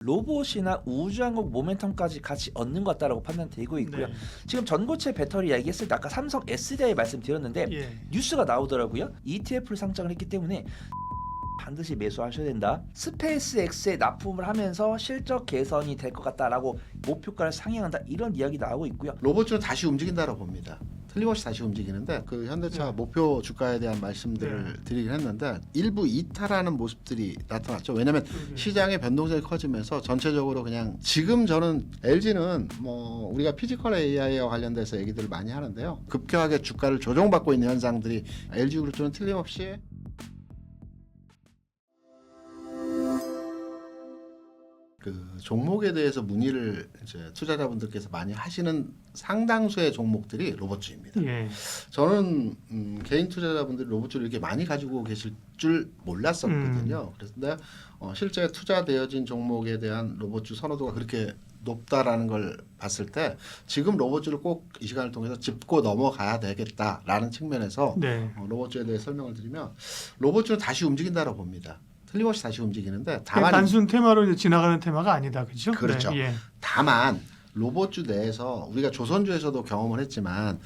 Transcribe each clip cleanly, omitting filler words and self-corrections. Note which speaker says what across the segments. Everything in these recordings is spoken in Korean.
Speaker 1: 로봇이나 우주항공 모멘텀까지 같이 얻는 것 같다라고 판단되고 있고요.
Speaker 2: 네.
Speaker 1: 지금 전고체 배터리 얘기했을 때 아까 삼성 SDI 말씀드렸는데
Speaker 2: 예.
Speaker 1: 뉴스가 나오더라고요. ETF를 상장을 했기 때문에 반드시 매수하셔야 된다. 스페이스X에 납품을 하면서 실적 개선이 될 것 같다라고 목표가를 상향한다. 이런 이야기 나오고 있고요.
Speaker 3: 로봇주는 다시 움직인다고 봅니다. 틀림없이 다시 움직이는데 그 현대차
Speaker 2: 네.
Speaker 3: 목표 주가에 대한 말씀들을 드리긴 했는데 일부 이탈하는 모습들이 나타났죠. 왜냐하면 시장의 변동성이 커지면서 전체적으로 그냥 지금 저는 LG는 뭐 우리가 피지컬 AI와 관련돼서 얘기들을 많이 하는데요. 급격하게 주가를 조정받고 있는 현상들이 LG그룹주는 틀림없이 그 종목에 대해서 문의를 이제 투자자분들께서 많이 하시는 상당수의 종목들이 로봇주입니다.
Speaker 2: 예.
Speaker 3: 저는 개인 투자자분들이 로봇주를 이렇게 많이 가지고 계실 줄 몰랐었거든요. 그런데 실제 투자되어진 종목에 대한 로봇주 선호도가 그렇게 높다라는 걸 봤을 때 지금 로봇주를 꼭 이 시간을 통해서 짚고 넘어가야 되겠다라는 측면에서
Speaker 2: 네.
Speaker 3: 로봇주에 대해 설명을 드리면 로봇주는 다시 움직인다고 봅니다. 틀림없이 다시 움직이는데
Speaker 2: 다만 단순 테마로 이제 지나가는 테마가 아니다, 그렇죠?
Speaker 3: 그렇죠.
Speaker 2: 네. 예.
Speaker 3: 다만 로봇주 내에서 우리가 조선주에서도 경험을 했지만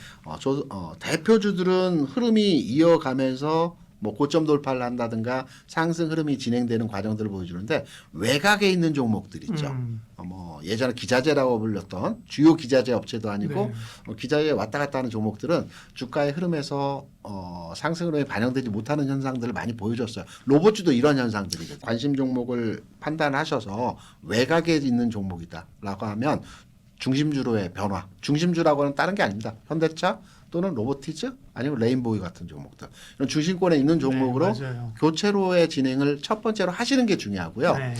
Speaker 3: 대표주들은 흐름이 이어가면서 뭐 고점 돌파를 한다든가 상승 흐름이 진행되는 과정들을 보여주는데 외곽에 있는 종목들 있죠. 뭐 예전에 기자재라고 불렸던 주요 기자재 업체도 아니고
Speaker 2: 네.
Speaker 3: 기자재 왔다 갔다 하는 종목들은 주가의 흐름에서 상승 흐름이 반영되지 못하는 현상들을 많이 보여줬어요. 로봇주도 이런 현상들이거든요. 관심 종목을 판단하셔서 외곽에 있는 종목이다라고 하면 중심주로의 변화. 중심주라고 하는 다른 게 아닙니다. 현대차 또는 로보티즈 아니면 레인보우 같은 종목들. 이런 중심권에 있는 종목으로
Speaker 2: 네,
Speaker 3: 교체로의 진행을 첫 번째로 하시는 게 중요하고요.
Speaker 2: 네.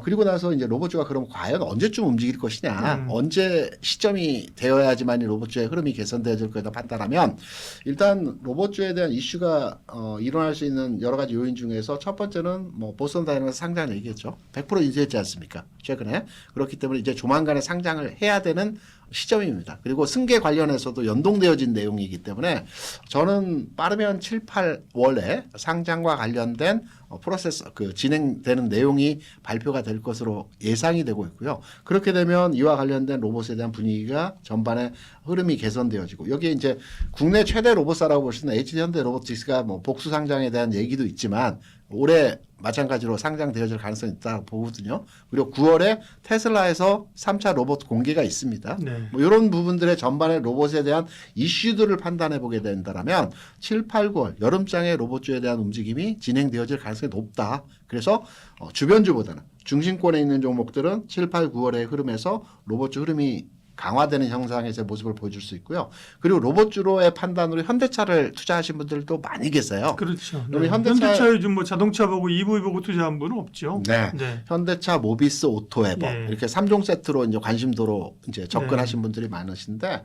Speaker 3: 그리고 나서 이제 로봇주가 그럼 과연 언제쯤 움직일 것이냐, 언제 시점이 되어야지만 이 로봇주의 흐름이 개선되어질 거다 판단하면 일단 로봇주에 대한 이슈가 일어날 수 있는 여러 가지 요인 중에서 첫 번째는 뭐 보스턴 다이내믹스 상장 얘기했죠. 100% 인수했지 않습니까? 최근에. 그렇기 때문에 이제 조만간에 상장을 해야 되는 시점입니다. 그리고 승계 관련해서도 연동되어진 내용이기 때문에 저는 빠르면 7, 8월에 상장과 관련된 프로세스 진행되는 내용이 발표가 될 것으로 예상이 되고 있고요. 그렇게 되면 이와 관련된 로봇에 대한 분위기가 전반에 흐름이 개선되어지고 여기에 이제 국내 최대 로봇사라고 볼 수 있는 HD 현대 로보틱스가 뭐 복수 상장에 대한 얘기도 있지만 올해 마찬가지로 상장되어질 가능성이 있다고 보거든요. 그리고 9월에 테슬라에서 3차 로봇 공개가 있습니다.
Speaker 2: 네.
Speaker 3: 뭐 이런 부분들의 전반의 로봇에 대한 이슈들을 판단해 보게 된다면 7, 8, 9월 여름장의 로봇주에 대한 움직임이 진행되어질 가능성이 높다. 그래서 주변주보다는 중심권에 있는 종목들은 7, 8, 9월의 흐름에서 로봇주 흐름이 강화되는 형상에서 모습을 보여줄 수 있고요. 그리고 로봇주로의 판단으로 현대차를 투자하신 분들도 많이 계세요.
Speaker 2: 그렇죠.
Speaker 3: 그러면
Speaker 2: 네. 현대차 요즘 뭐 자동차 보고 EV 보고 투자한 분은 없죠.
Speaker 3: 네.
Speaker 2: 네.
Speaker 3: 현대차, 모비스, 오토에버
Speaker 2: 예.
Speaker 3: 이렇게 3종 세트로 이제 관심도로 이제 접근하신 분들이 많으신데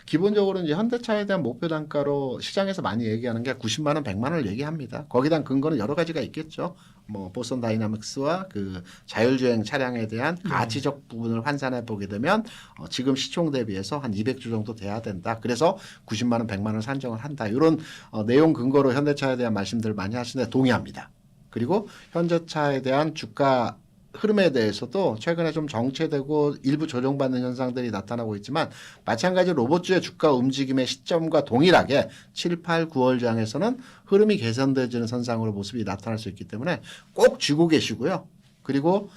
Speaker 3: 기본적으로 이제 현대차에 대한 목표 단가로 시장에서 많이 얘기하는 게 90만 원, 100만 원을 얘기합니다. 거기에 대한 근거는 여러 가지가 있겠죠. 뭐 보스턴 다이나믹스와 그 자율주행 차량에 대한 가치적 부분을 환산해 보게 되면 지금 시총 대비해서 한 200주 정도 돼야 된다. 그래서 90만 원, 100만 원 산정을 한다. 이런 내용 근거로 현대차에 대한 말씀들을 많이 하시는데 동의합니다. 그리고 현대차에 대한 주가 흐름에 대해서도 최근에 좀 정체되고 일부 조정받는 현상들이 나타나고 있지만 마찬가지로 로봇주의 주가 움직임의 시점과 동일하게 7, 8, 9월 장에서는 흐름이 개선되어지는 선상으로 모습이 나타날 수 있기 때문에 꼭 쥐고 계시고요. 그리고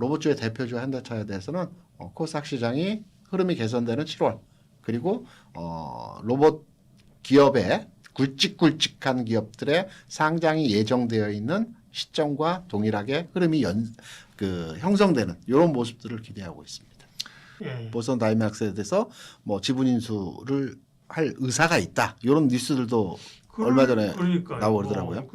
Speaker 3: 로봇주의 대표주 현대차에 대해서는 코스닥 시장이 흐름이 개선되는 7월 그리고 로봇 기업의 굵직굵직한 기업들의 상장이 예정되어 있는 시점과 동일하게 흐름이 형성되는 이런 모습들을 기대하고 있습니다.
Speaker 2: 예.
Speaker 3: 보스턴 다이나믹스에 대해서 뭐 지분 인수를 할 의사가 있다. 이런 뉴스들도 얼마 전에 나오고 그러더라고요.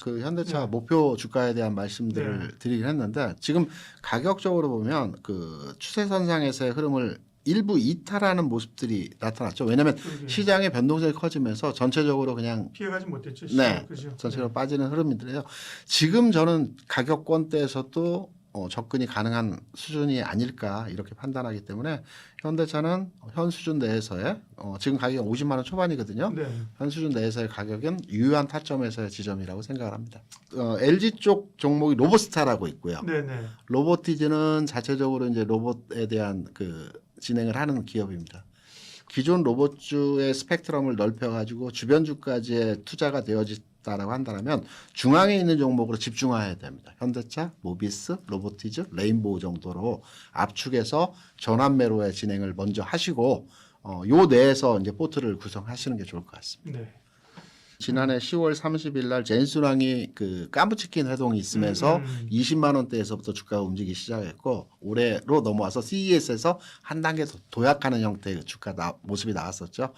Speaker 3: 그 현대차 목표 주가에 대한 말씀들을 드리긴 했는데 지금 가격적으로 보면 그 추세선상에서의 흐름을 일부 이탈하는 모습들이 나타났죠. 왜냐하면 시장의 변동성이 커지면서 전체적으로 그냥
Speaker 2: 피해가지 못했죠.
Speaker 3: 네,
Speaker 2: 그죠?
Speaker 3: 전체로 빠지는 흐름인데요. 지금 저는 가격권대에서도 접근이 가능한 수준이 아닐까 이렇게 판단하기 때문에 현대차는 현 수준 내에서의 지금 가격이 50만 원 초반이거든요.
Speaker 2: 네.
Speaker 3: 현 수준 내에서의 가격은 유효한 타점에서의 지점이라고 생각을 합니다. LG 쪽 종목이 로보스타라고 있고요.
Speaker 2: 네네.
Speaker 3: 로보티즈는 자체적으로 이제 로봇에 대한 그 진행을 하는 기업입니다. 기존 로봇주의 스펙트럼을 넓혀가지고 주변주까지의 투자가 되어졌다라고 한다면 중앙에 있는 종목으로 집중해야 됩니다. 현대차, 모비스, 로보티즈, 레인보우 정도로 압축해서 전환매로의 진행을 먼저 하시고 요 내에서 이제 포트를 구성하시는 게 좋을 것 같습니다.
Speaker 2: 네.
Speaker 3: 지난해 10월 30일 날 젠수랑이 그 깐부치킨 회동이 있으면서 20만 원대에서부터 주가가 움직이기 시작했고 올해로 넘어와서 CES에서 한 단계 더 도약하는 형태의 주가 모습이 나왔었죠.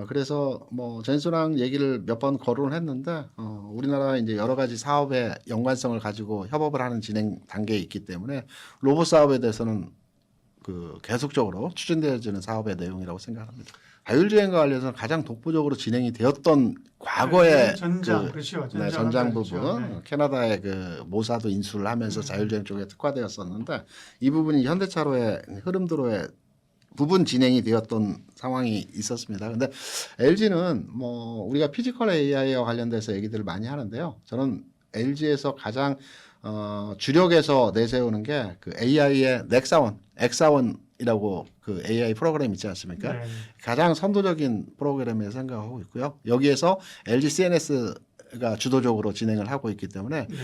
Speaker 3: 그래서 뭐 젠수랑 얘기를 몇 번 거론을 했는데 우리나라 이제 여러 가지 사업의 연관성을 가지고 협업을 하는 진행 단계에 있기 때문에 로봇 사업에 대해서는 그 계속적으로 추진되어지는 사업의 내용이라고 생각합니다. 자율주행과 관련해서 가장 독보적으로 진행이 되었던 과거의
Speaker 2: 전장, 그렇죠.
Speaker 3: 전장 부분
Speaker 2: 네.
Speaker 3: 캐나다의 그 모사도 인수를 하면서 자율주행 쪽에 특화되었었는데 이 부분이 현대차로의 흐름도로의 부분 진행이 되었던 상황이 있었습니다. 근데 LG는 뭐 우리가 피지컬 AI와 관련돼서 얘기들을 많이 하는데요. 저는 LG에서 가장 주력에서 내세우는 게 그 AI의 넥사원, 엑사원이라고 그 AI 프로그램 있지 않습니까?
Speaker 2: 네.
Speaker 3: 가장 선도적인 프로그램이라고 생각하고 있고요. 여기에서 LG CNS가 주도적으로 진행을 하고 있기 때문에
Speaker 2: 네.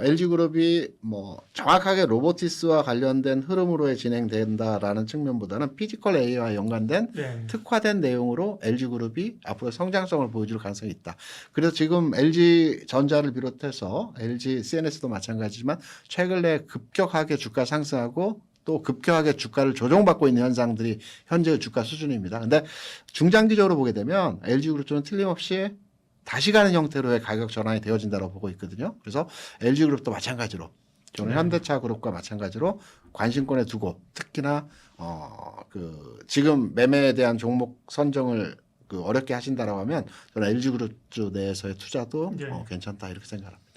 Speaker 3: LG그룹이 뭐 정확하게 로보티스와 관련된 흐름으로의 진행된다라는 측면보다는 피지컬 AI와 연관된
Speaker 2: 네.
Speaker 3: 특화된 내용으로 LG그룹이 앞으로 성장성을 보여줄 가능성이 있다. 그래서 지금 LG전자를 비롯해서 LG CNS도 마찬가지지만 최근에 급격하게 주가 상승하고 또 급격하게 주가를 조정받고 있는 현상들이 현재의 주가 수준입니다. 근데 중장기적으로 보게 되면 LG그룹 쪽은 틀림없이 다시 가는 형태로의 가격 전환이 되어진다고 보고 있거든요. 그래서 LG그룹도 마찬가지로 저는 현대차 그룹과 마찬가지로 관심권에 두고 특히나 그 지금 매매에 대한 종목 선정을 그 어렵게 하신다라고 하면 저는 LG그룹 주 내에서의 투자도
Speaker 2: 네.
Speaker 3: 괜찮다 이렇게 생각합니다.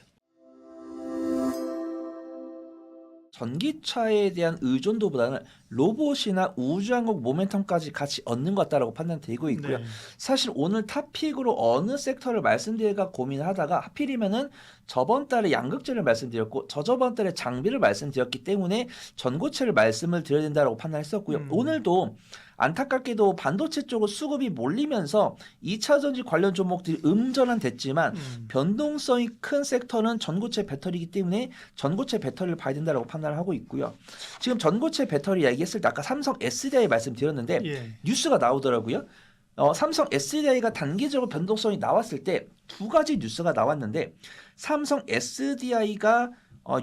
Speaker 1: 전기차에 대한 의존도보다는 로봇이나 우주항공 모멘텀까지 같이 얻는 것 같다라고 판단되고 있고요.
Speaker 2: 네.
Speaker 1: 사실 오늘 탑픽으로 어느 섹터를 말씀드릴까 고민을 하다가 하필이면은 저번 달에 양극재를 말씀드렸고 저저번 달에 장비를 말씀드렸기 때문에 전고체를 말씀을 드려야 된다라고 판단했었고요. 오늘도 안타깝게도 반도체 쪽으로 수급이 몰리면서 2차 전지 관련 종목들이 음전환됐지만 변동성이 큰 섹터는 전고체 배터리이기 때문에 전고체 배터리를 봐야 된다라고 판단을 하고 있고요. 지금 전고체 배터리 얘기했을 때 아까 삼성 SDI 말씀드렸는데
Speaker 2: 예.
Speaker 1: 뉴스가 나오더라고요. 삼성 SDI가 단기적으로 변동성이 나왔을 때 두 가지 뉴스가 나왔는데 삼성 SDI가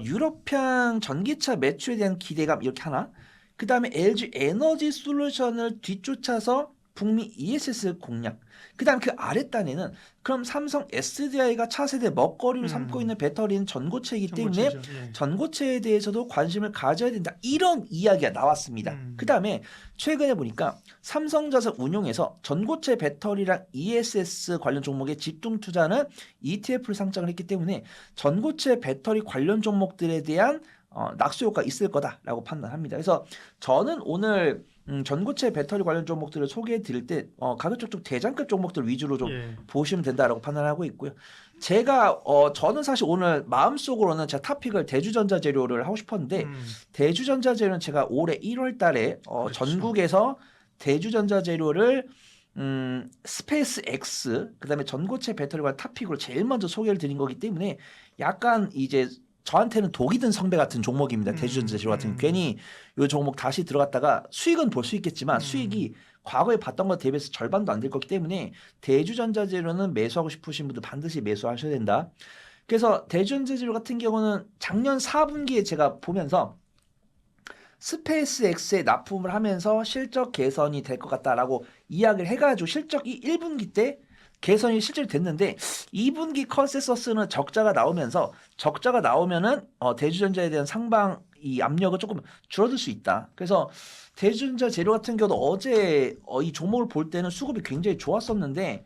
Speaker 1: 유럽향 전기차 매출에 대한 기대감 이렇게 하나, 그 다음에 LG 에너지 솔루션을 뒤쫓아서 북미 ESS 공략, 그 다음 그 아랫단에는 그럼 삼성 SDI가 차세대 먹거리로 삼고 있는 배터리는 전고체이기 때문에
Speaker 2: 전고체죠. 예.
Speaker 1: 전고체에 대해서도 관심을 가져야 된다, 이런 이야기가 나왔습니다. 그 다음에 최근에 보니까 삼성자산 운용에서 전고체 배터리랑 ESS 관련 종목에 집중 투자는 ETF를 상장을 했기 때문에 전고체 배터리 관련 종목들에 대한 낙수 효과가 있을 거다라고 판단합니다. 그래서 저는 오늘 전고체 배터리 관련 종목들을 소개해 드릴 때 가격적 좀 대장급 종목들 위주로 좀
Speaker 2: 예.
Speaker 1: 보시면 된다라고 판단하고 있고요. 제가 저는 사실 오늘 마음속으로는 제가 탑픽을 대주전자재료를 하고 싶었는데 대주전자재료는 제가 올해 1월 달에
Speaker 2: 그렇죠.
Speaker 1: 전국에서 대주전자재료를 스페이스 X 그다음에 전고체 배터리 관련 탑픽으로 제일 먼저 소개를 드린 거기 때문에 약간 이제 저한테는 독이 든 성배 같은 종목입니다. 대주전자재료 같은 경우. 괜히 이 종목 다시 들어갔다가 수익은 볼 수 있겠지만 수익이 과거에 봤던 것 대비해서 절반도 안 될 거기 때문에 대주전자재료는 매수하고 싶으신 분들 반드시 매수하셔야 된다. 그래서 대주전자재료 같은 경우는 작년 4분기에 제가 보면서 스페이스 X에 납품을 하면서 실적 개선이 될 것 같다라고 이야기를 해가지고 실적이 1분기 때 개선이 실제로 됐는데 2분기 컨센서스는 적자가 나오면은 대주전자에 대한 상방 이 압력은 조금 줄어들 수 있다. 그래서 대주전자 재료 같은 경우도 어제 이 종목을 볼 때는 수급이 굉장히 좋았었는데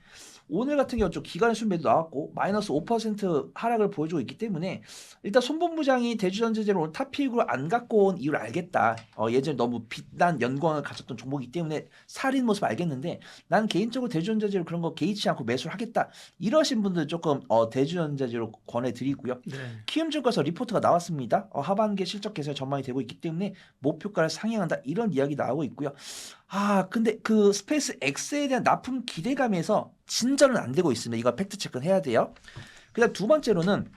Speaker 1: 오늘 같은 경우 좀 기관의 순매도 나왔고 마이너스 5% 하락을 보여주고 있기 때문에 일단 손본부장이 대주전자재를 오늘 탑픽으로 안 갖고 온 이유를 알겠다. 예전에 너무 빛난 연광을 가졌던 종목이기 때문에 살인 모습 알겠는데 난 개인적으로 대주전자재로 그런 거 개의치 않고 매수를 하겠다. 이러신 분들 조금 대주전자재로 권해드리고요.
Speaker 2: 네.
Speaker 1: 키움증권에서 리포트가 나왔습니다. 하반기 실적 개선 전망이 되고 있기 때문에 목표가를 상향한다. 이런 이야기 나오고 있고요. 근데 그 스페이스 X에 대한 납품 기대감에서 진전은 안 되고 있습니다. 이거 팩트 체크는 해야 돼요. 그다음 두 번째로는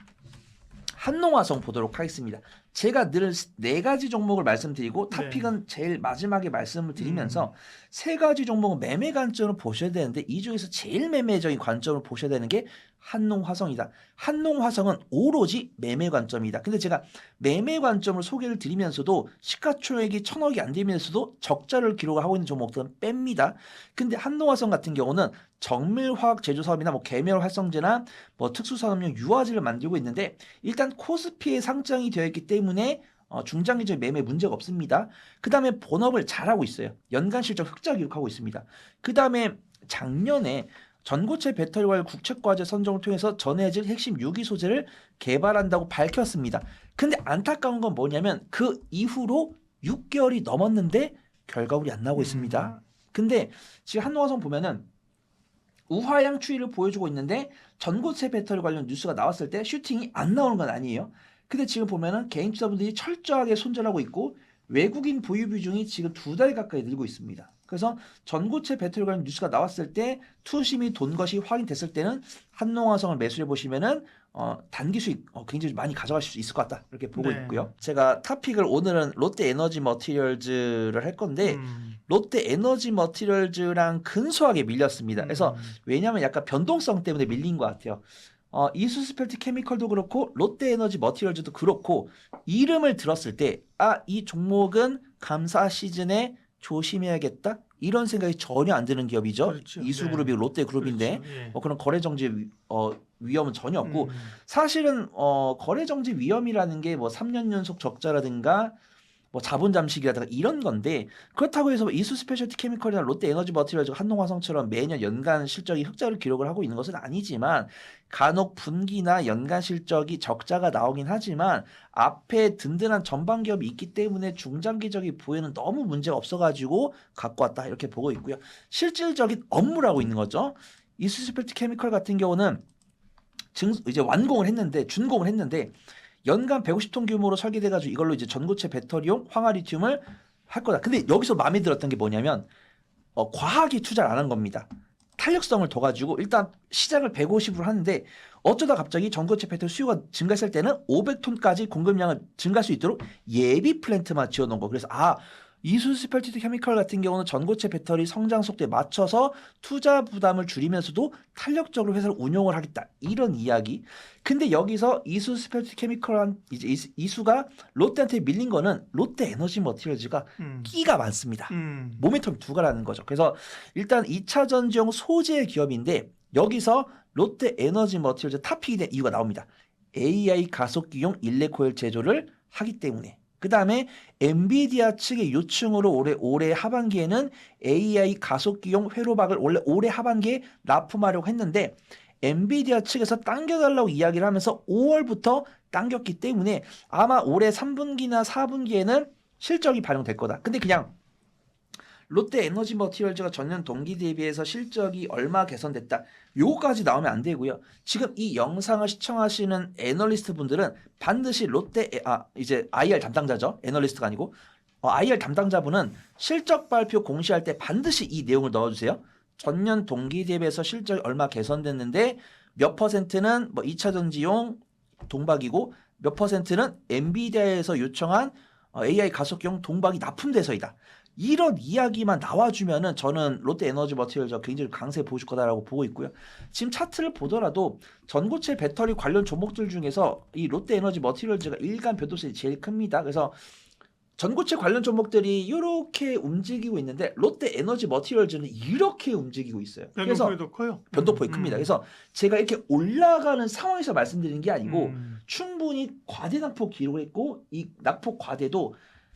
Speaker 1: 한농화성 보도록 하겠습니다. 제가 늘 네 가지 종목을 말씀드리고 탑픽은 제일 마지막에 말씀을 드리면서 세 가지 종목은 매매 관점으로 보셔야 되는데 이 중에서 제일 매매적인 관점으로 보셔야 되는 게 한농화성이다. 한농화성은 오로지 매매 관점이다. 근데 제가 매매 관점을 소개를 드리면서도 시가총액이 1,000억이 안 되면서도 적자를 기록을 하고 있는 종목들은 뺍니다. 근데 한농화성 같은 경우는 정밀화학 제조 사업이나 뭐 계멸 활성제나 뭐 특수산업용 유화제를 만들고 있는데 일단 코스피에 상장이 되어 있기 때문에 중장기적 매매 문제가 없습니다. 그 다음에 본업을 잘하고 있어요. 연간 실적 흑자 기록하고 있습니다. 그 다음에 작년에 전고체 배터리 관련 국책과제 선정을 통해서 전해질 핵심 유기 소재를 개발한다고 밝혔습니다. 근데 안타까운 건 뭐냐면 그 이후로 6개월이 넘었는데 결과물이 안 나오고 있습니다. 근데 지금 한농화성 보면은 우하향 추이를 보여주고 있는데 전고체 배터리 관련 뉴스가 나왔을 때 슈팅이 안 나오는 건 아니에요. 근데 지금 보면은 개인 투자분들이 철저하게 손절하고 있고 외국인 보유 비중이 지금 2달 가까이 늘고 있습니다. 그래서 전고체 배터리 관련 뉴스가 나왔을 때 투심이 돈 것이 확인됐을 때는 한농화성을 매수해 보시면은 단기 수익 굉장히 많이 가져가실 수 있을 것 같다 이렇게 보고 있고요. 제가 탑픽을 오늘은 롯데 에너지 머티리얼즈를 할 건데 롯데 에너지 머티리얼즈랑 근소하게 밀렸습니다. 그래서 왜냐하면 약간 변동성 때문에 밀린 것 같아요. 이수스펠트 케미컬도 그렇고 롯데 에너지 머티리얼즈도 그렇고 이름을 들었을 때 이 종목은 감사 시즌에 조심해야겠다 이런 생각이 전혀 안 드는 기업이죠.
Speaker 2: 그렇죠.
Speaker 1: 이수그룹이 롯데그룹인데
Speaker 2: 그렇죠. 예.
Speaker 1: 그런 거래 정지 위험은 전혀 없고 사실은 거래 정지 위험이라는 게 뭐 3년 연속 적자라든가 뭐 자본 잠식이라든가 이런 건데 그렇다고 해서 이수 스페셜티 케미컬이나 롯데 에너지 머티리얼즈 한농화성처럼 매년 연간 실적이 흑자를 기록을 하고 있는 것은 아니지만 간혹 분기나 연간 실적이 적자가 나오긴 하지만 앞에 든든한 전방 기업이 있기 때문에 중장기적인 부에는 너무 문제가 없어가지고 갖고 왔다 이렇게 보고 있고요. 실질적인 업무를 하고 있는 거죠. 이수 스페셜티 케미컬 같은 경우는 이제 완공을 했는데 준공을 했는데 연간 150톤 규모로 설계돼가지고 이걸로 이제 전고체 배터리용 황화리튬을 할 거다. 근데 여기서 마음에 들었던 게 뭐냐면 과하게 투자를 안 한 겁니다. 탄력성을 둬가지고 일단 시장을 150으로 하는데 어쩌다 갑자기 전고체 배터리 수요가 증가했을 때는 500톤까지 공급량을 증가할 수 있도록 예비 플랜트만 지어놓은 거. 그래서 이수 스펠티드 케미컬 같은 경우는 전고체 배터리 성장 속도에 맞춰서 투자 부담을 줄이면서도 탄력적으로 회사를 운용을 하겠다 이런 이야기. 근데 여기서 이수 스펠티드 케미컬 이제 이수가 롯데한테 밀린 거는 롯데 에너지 머티리얼즈가 끼가 많습니다. 모멘텀이 두 가라는 거죠. 그래서 일단 2차 전지용 소재 기업인데 여기서 롯데 에너지 머티리얼즈 탑픽이 된 이유가 나옵니다. AI 가속기용 일렉코일 제조를 하기 때문에. 그 다음에 엔비디아 측의 요청으로 올해 하반기에는 AI 가속기용 회로박을 원래 올해 하반기에 납품하려고 했는데 엔비디아 측에서 당겨달라고 이야기를 하면서 5월부터 당겼기 때문에 아마 올해 3분기나 4분기에는 실적이 반영될 거다. 근데 그냥 롯데 에너지 머티리얼즈가 전년 동기 대비해서 실적이 얼마 개선됐다. 요거까지 나오면 안 되고요. 지금 이 영상을 시청하시는 애널리스트 분들은 반드시 롯데 이제 IR 담당자죠. 애널리스트가 아니고 IR 담당자분은 실적 발표 공시할 때 반드시 이 내용을 넣어주세요. 전년 동기 대비해서 실적이 얼마 개선됐는데 몇 퍼센트는 뭐 2차 전지용 동박이고 몇 퍼센트는 엔비디아에서 요청한 AI 가속용 동박이 납품돼서이다. 이런 이야기만 나와주면은 저는 롯데 에너지 머티리얼즈 굉장히 강세 보여줄 거다라고 보고 있고요. 지금 차트를 보더라도 전고체 배터리 관련 종목들 중에서 이 롯데 에너지 머티리얼즈가 일간 변동성이 제일 큽니다. 그래서 전고체 관련 종목들이 이렇게 움직이고 있는데 롯데 에너지 머티리얼즈는 이렇게 움직이고 있어요. 그래서
Speaker 2: 변동폭이 커요.
Speaker 1: 변동폭이 큽니다. 그래서 제가 이렇게 올라가는 상황에서 말씀드리는 게 아니고 충분히 과대 낙폭 기록을 했고 이 낙폭 과대도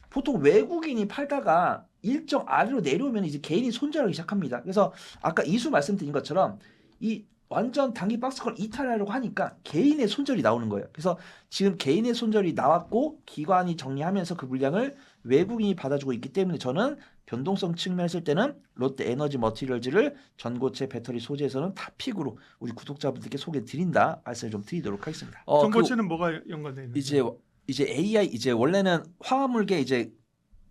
Speaker 1: 보통 외국인이 팔다가 일정 아래로 내려오면 이제 개인이 손절하기 시작합니다. 그래서 아까 이수 말씀드린 것처럼 이 완전 단기 박스권 이탈하려고 하니까 개인의 손절이 나오는 거예요. 그래서 지금 개인의 손절이 나왔고 기관이 정리하면서 그 물량을 외국인이 받아주고 있기 때문에 저는 변동성 측면에서 볼 때는 롯데 에너지 머티리얼즈를 전고체 배터리 소재에서는 탑픽으로 우리 구독자분들께 소개해 드린다 말씀을 좀 드리도록 하겠습니다.
Speaker 2: 전고체는 뭐가 연관돼 있는지.
Speaker 1: 이제 AI 이제 원래는 화합물계 이제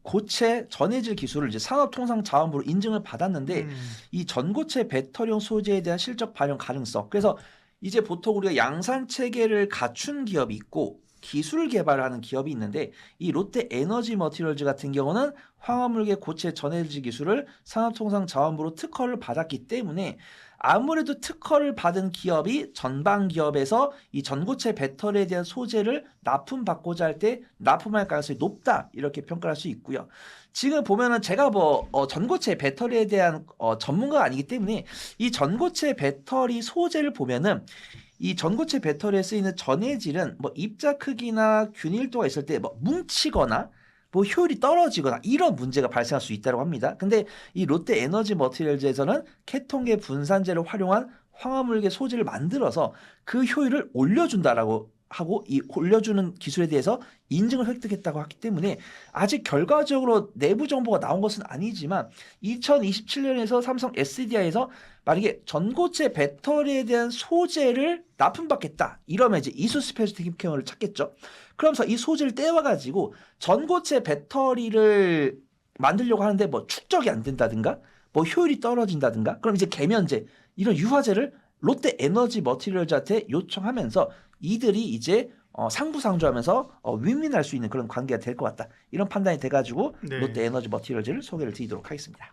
Speaker 1: 고체 전해질 기술을 이제 산업통상자원부로 인증을 받았는데 이 전고체 배터리용 소재에 대한 실적 발현 가능성. 그래서 이제 보통 우리가 양산 체계를 갖춘 기업이 있고 기술 개발을 하는 기업이 있는데 이 롯데 에너지 머티리얼즈 같은 경우는 화합물계 고체 전해질 기술을 산업통상자원부로 특허를 받았기 때문에 아무래도 특허를 받은 기업이 전방 기업에서 이 전고체 배터리에 대한 소재를 납품받고자 할 때 납품할 가능성이 높다 이렇게 평가할 수 있고요. 지금 보면은 제가 전고체 배터리에 대한 전문가가 아니기 때문에 이 전고체 배터리 소재를 보면은 이 전고체 배터리에 쓰이는 전해질은 입자 크기나 균일도가 있을 때 뭉치거나 효율이 떨어지거나 이런 문제가 발생할 수 있다고 합니다. 근데 이 롯데 에너지 머티리얼즈에서는 케톤계 분산재를 활용한 황화물계 소재를 만들어서 그 효율을 올려준다라고 하고 이 올려주는 기술에 대해서 인증을 획득했다고 하기 때문에 아직 결과적으로 내부 정보가 나온 것은 아니지만 2027년에서 삼성 SDI에서 만약에 전고체 배터리에 대한 소재를 납품받겠다 이러면 이제 이수 스페셜티 힙케어를 찾겠죠. 그러면서 이 소재를 떼와가지고 전고체 배터리를 만들려고 하는데 축적이 안 된다든가 효율이 떨어진다든가 그럼 이제 계면제 이런 유화제를 롯데 에너지 머티리얼즈한테 요청하면서 이들이 이제 상부상조하면서 윈윈할 수 있는 그런 관계가 될 것 같다. 이런 판단이 돼가지고
Speaker 2: 네.
Speaker 1: 롯데 에너지 머티리얼즈를 소개를 드리도록 하겠습니다.